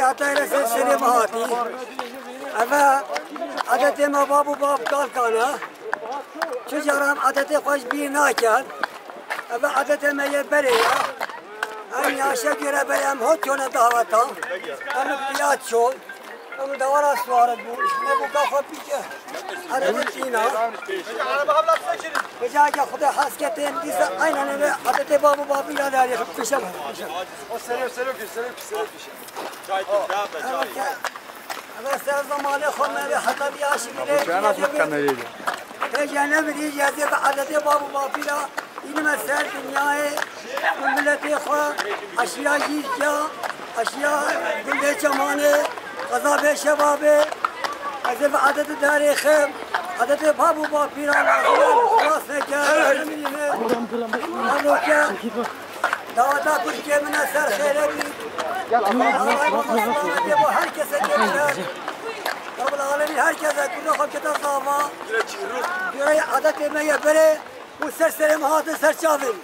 عطايا سلسلة مهاتي أما عدتي ما بابو باب قال كانا شجرام عدتي خوش بينا كان أما عدتي ما يبريا أني أشجر بيام هوتونا دعوتا أما بيات شول أما دورا سوارد بو ما بوكا خبيجة عدتينا بجاك خدا حسكتين ديسا أين أنا عدتي بابو بابي لا داري بشر سلام أنا سأزمان خلنا حتى بياشي تجانا بدي جاتي بعدتي بابو بابيلا إنما سال دنياي ملتي خا أشياء جيجا أشياء كل جمانة قضاء شبابه أزف عدد تاريخ عدد بابو بابيلا خلاص نجا أنا كا دعوة تركيا من أسر خيري herkese gelirler. Rabbul Alemin herkese kullu halkete zama. Göre adet etmeye böyle bu serseri mahatı serçavim.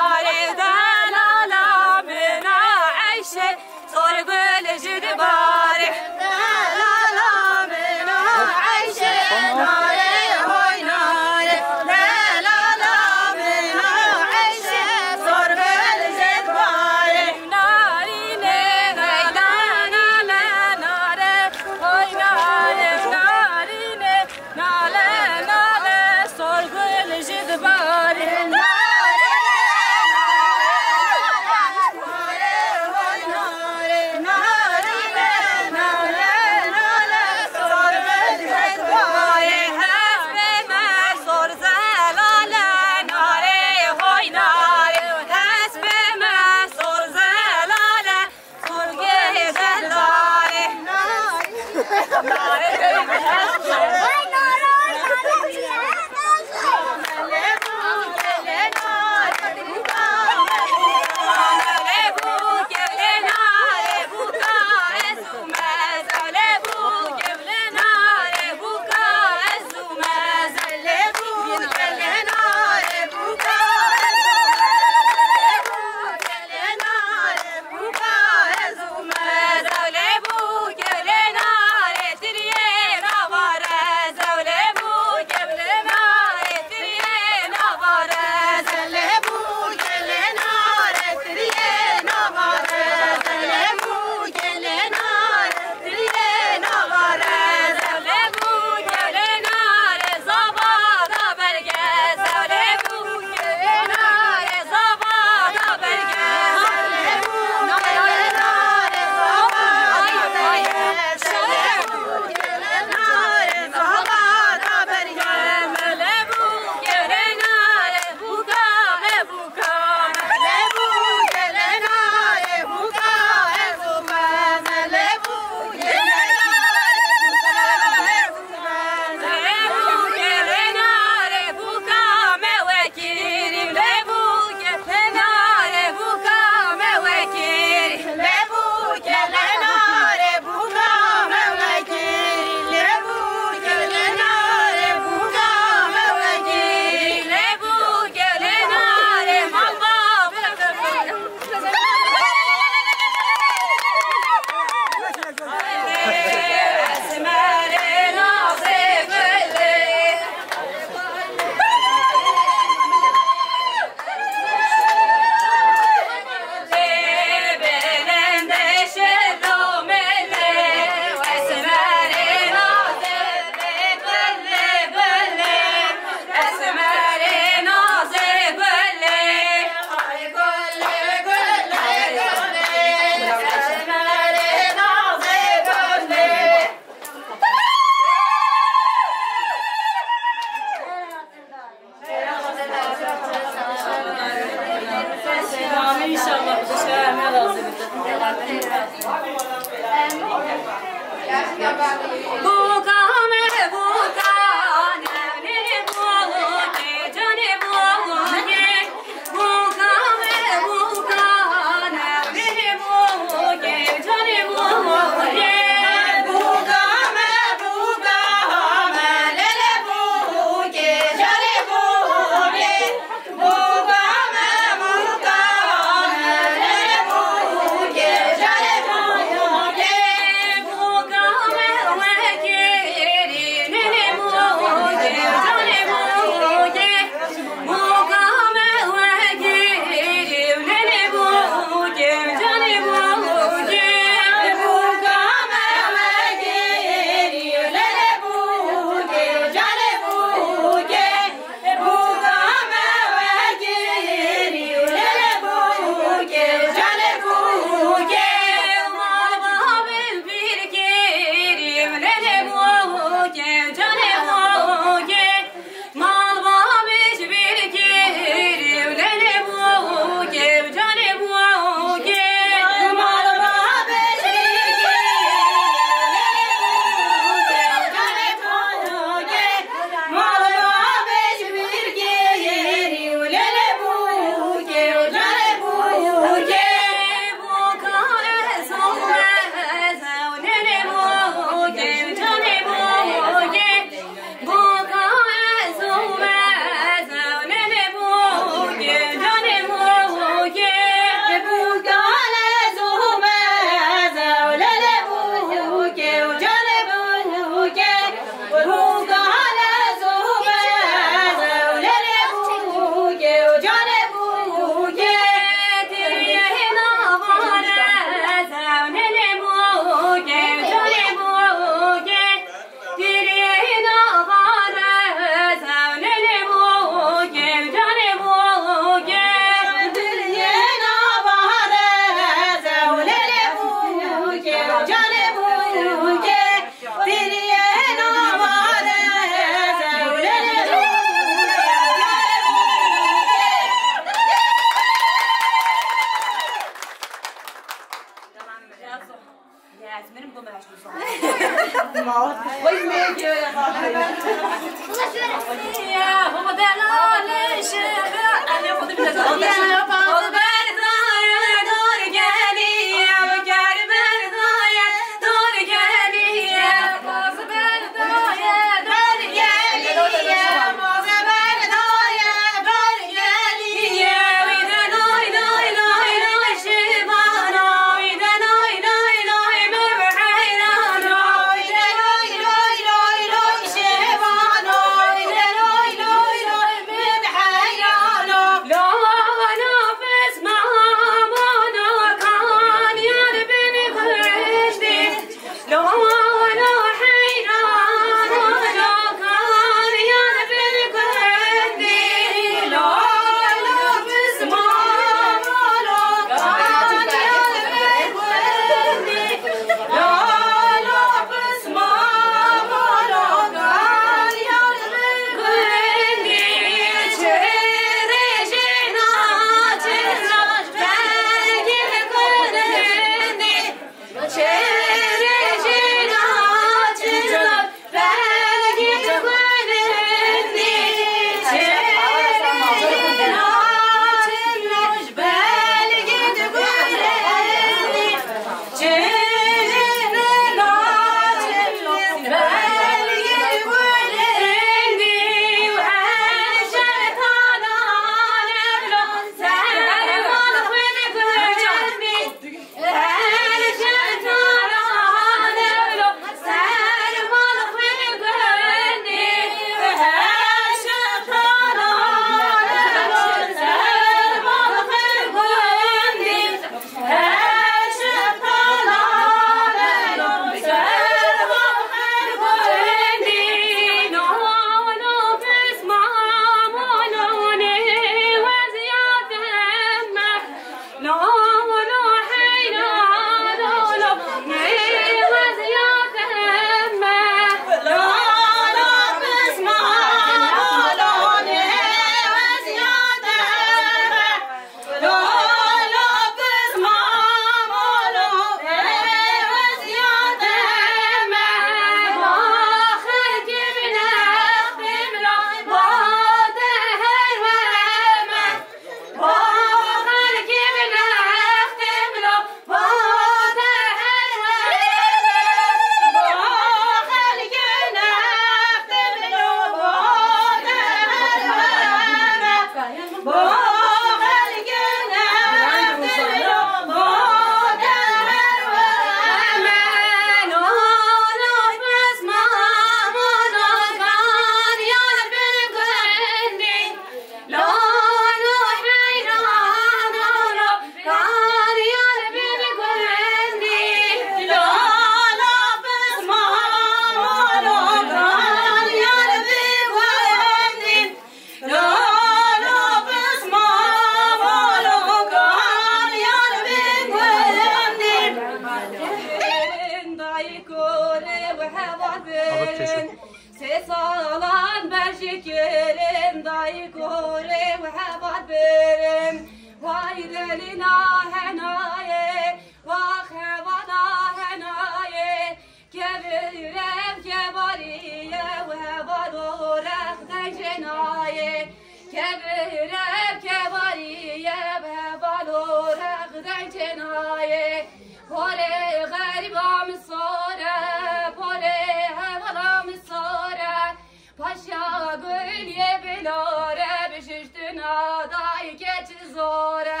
heval berin Sesalan berşekerim dayı kore ve heval berin Vay delina henaye vah hevala henaye Kevirem kebariye ve heval orek dencenaye Kevirem kebariye ve heval orek dencenaye Pore garibam sore, pore hevalam sore Paşa gölye belare, bişiştün aday geç zore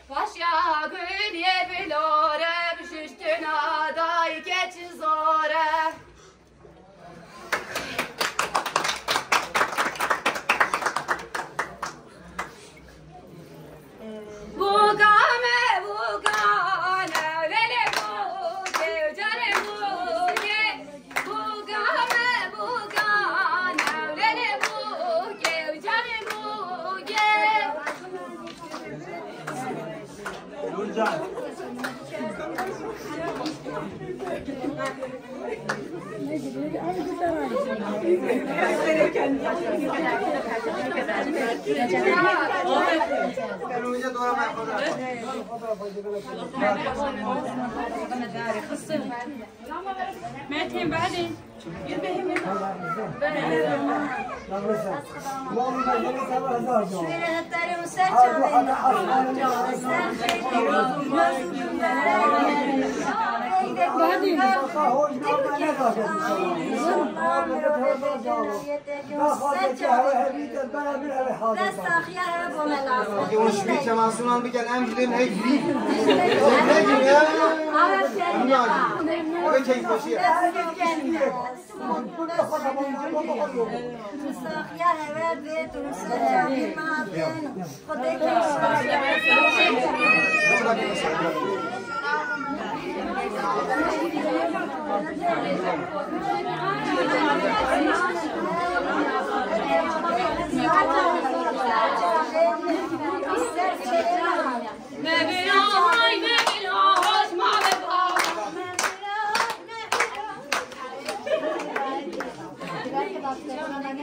Paşa gölye belare, bişiştün aday geç zore Bugame, bugane, lele buge, jare buge Bugame, bugane, lele buge, jare buge Metin بعدين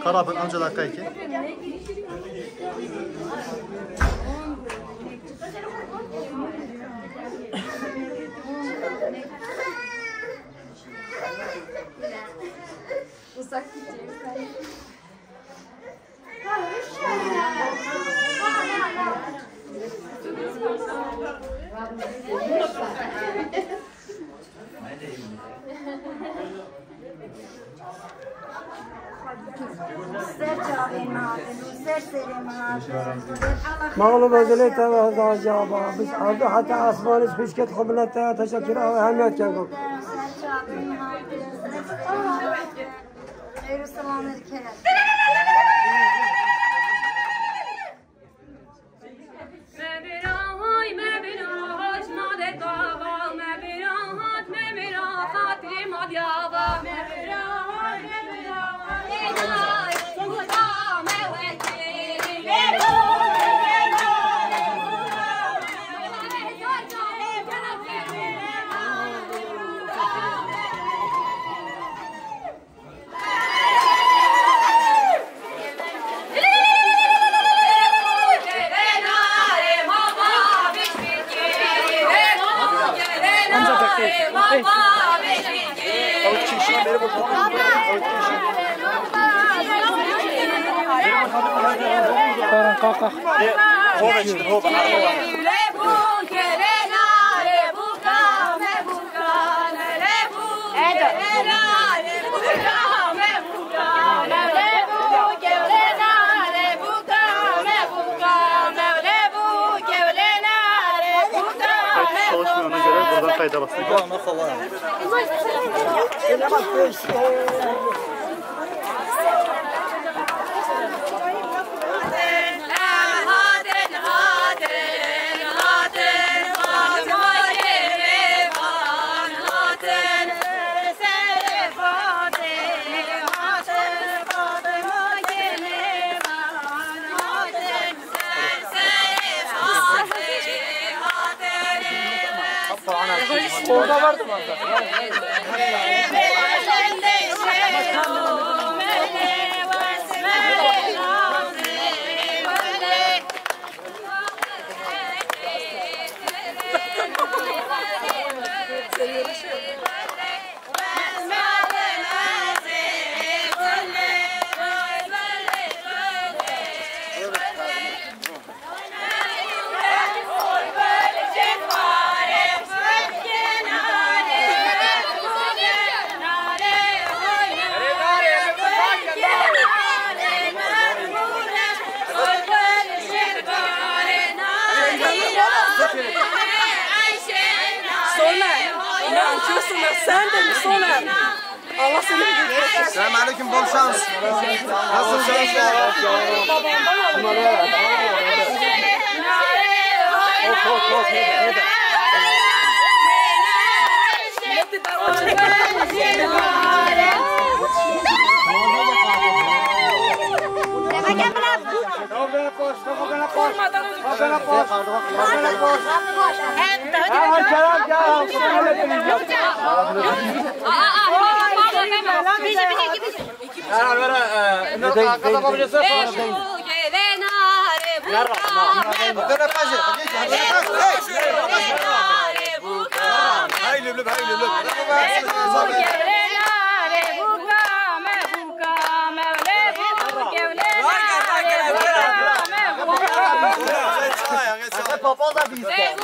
Karabın anca dakika 2. Uzak gideceğiz. مغلوب ازلیت و هزار جواب بس عرض حتی آسمانش پیشکت خبلت تشکر و اهمیت کنم Çalışmıyor, ona göre buradan kayda bastık. Orada vardı mı? Sen de mi Soner? Allah seni bir Selamünaleyküm, bol şans. Nasılsınız? Papaz da bizde.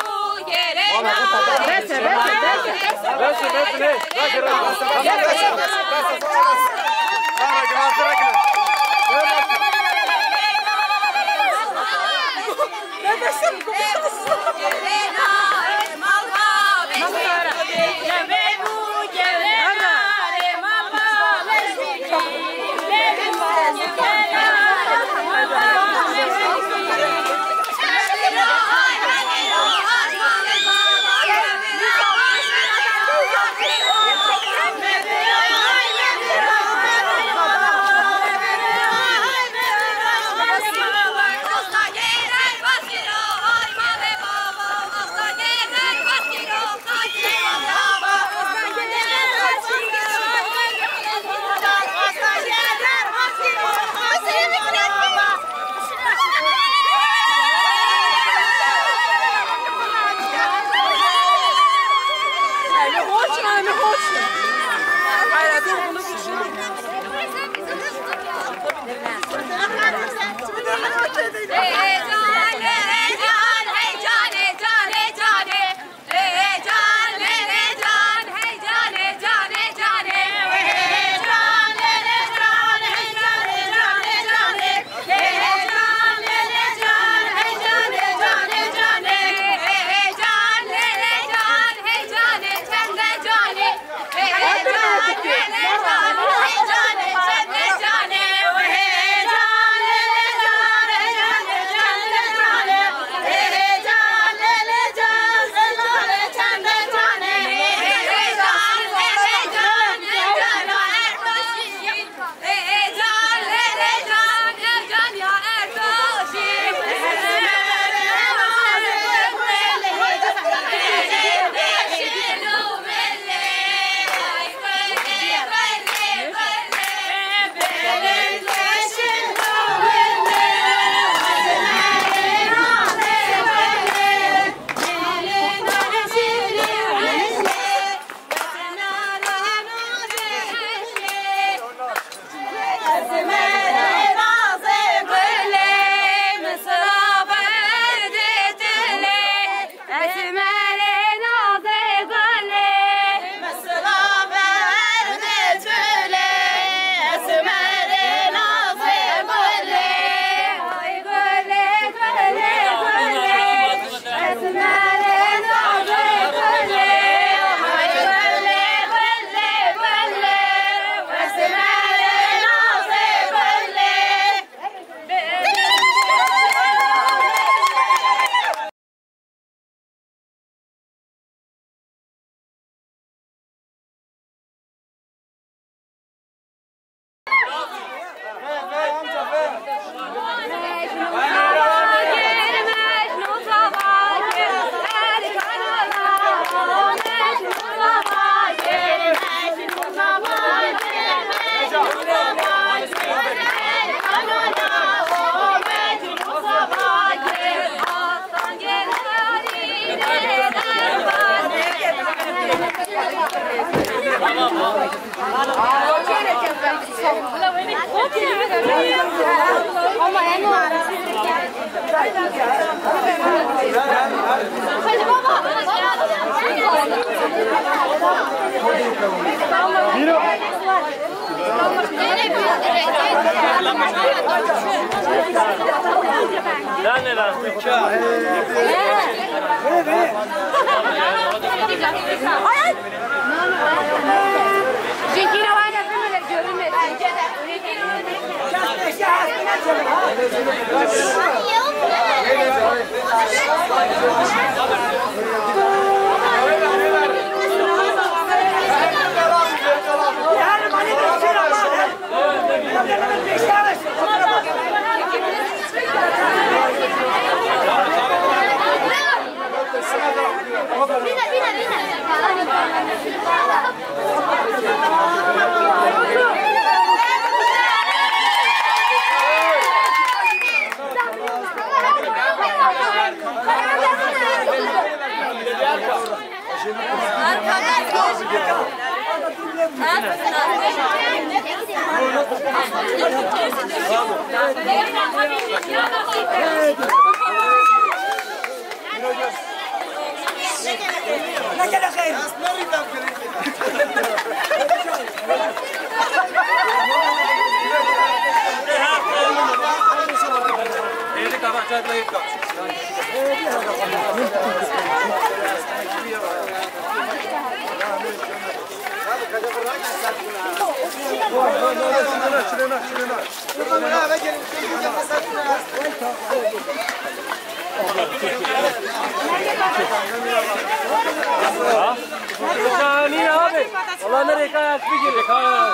والله nereye kadar gidecek ha?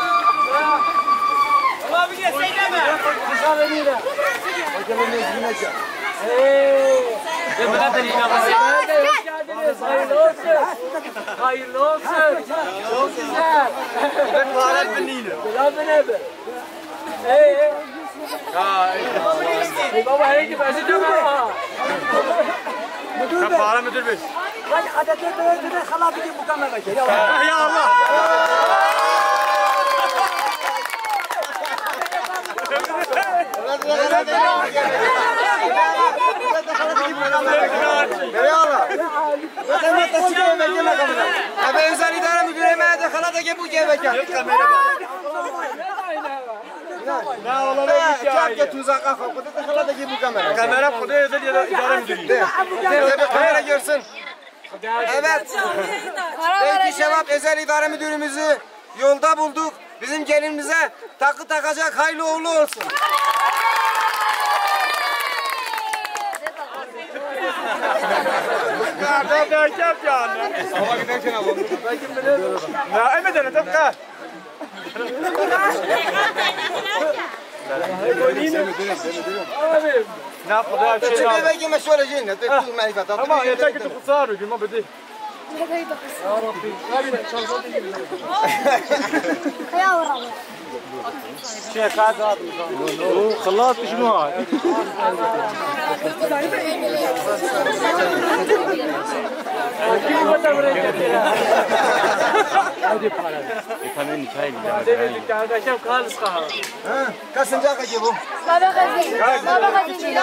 Allah bir geçseydi mi? Dışarı değil. Bakalım ne gidecek. Ne kadar iyi ama. Hoş geldiniz. Hayırlı olsun. Hayırlı olsun. Çok güzel. Ben varan beniyim. Selam abi. Hey baba hey gibi özür ha. Ben varan müdür bey. Bak adete böyle hala bir bu kamera bak. Ya Allah. Nereye ala? Zaten ne taşıyor bekle kamera. Abi özel idare müdürü de hala da gel bu gel bekle. Ne olalım ki ya? Çak tuzak kafa. Bu da hala da gel bu kamera. Kamera kudu özel idare müdürü. Kamera görsün. Evet. Belki Şevap Özel İdare Müdürümüzü yolda bulduk. Bizim gelinimize takı takacak hayırlı uğurlu olsun. Nerede derken yani? Ama giderken alalım. Belki bilir. Ya emedene tıpkı. Abi. Ne yapalım? Çünkü belki meşhur edeceğin. Dur marifet. Ama yeter ki tutsar bir gün ama bedi. Şey kaza adım. O خلاص شنو هاي؟ Kaçıncı akıcı bu? Baba kaçıncı?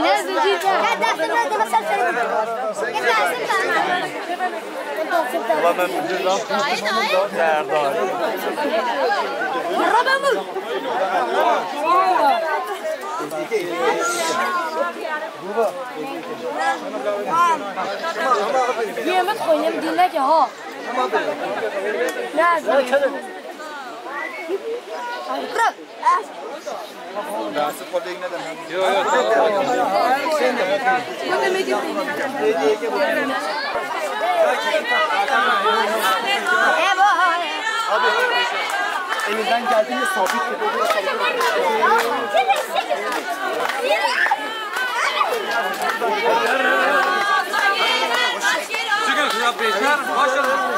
Ne zıcıydı? والله من مدير لا Yemek koyayım dinle ki ha. Ne zıcıydı? Bırak. Nasıl kolye yine de. elinizden geldiğince sabit Çıkın ya beyler, başlayalım.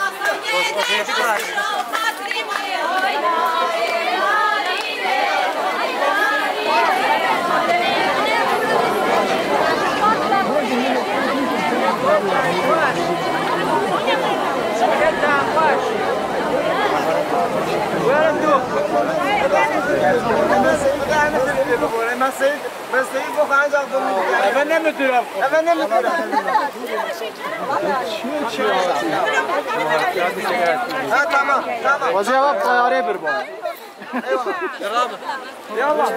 Efendim müdürüm. Efendim müdürüm. Ha tamam tamam. O cevap tayare bir bu. Yallah. Yallah.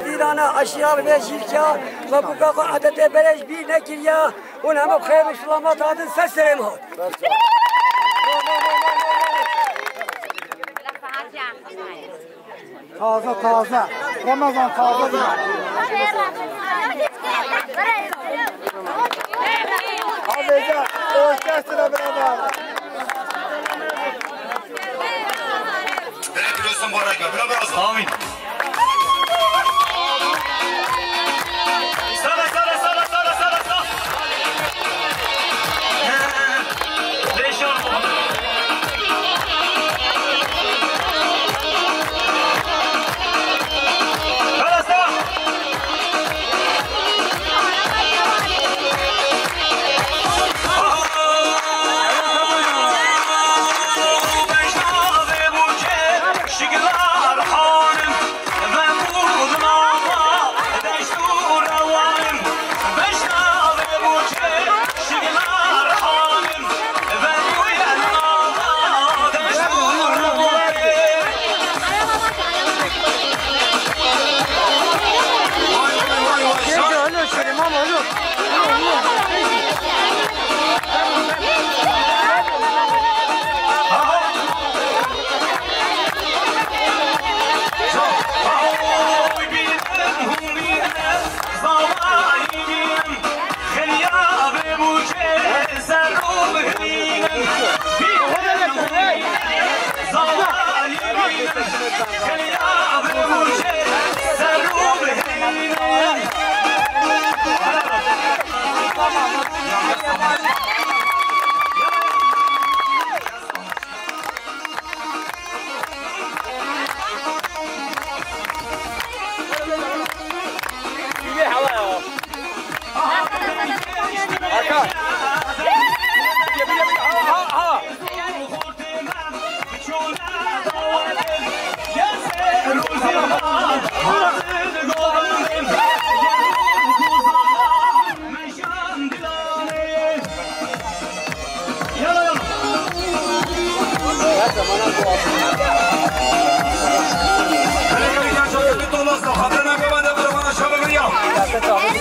İran'a aşağı ve şirka ve bu kadar adete beleş bir ne kirya onun hem hayırlı selamat adın seslerim o. Taze. Ramazan taze değil. Abi orkestra beraber. Biliyorsun bu arada. Beraber. Amin. Tamam.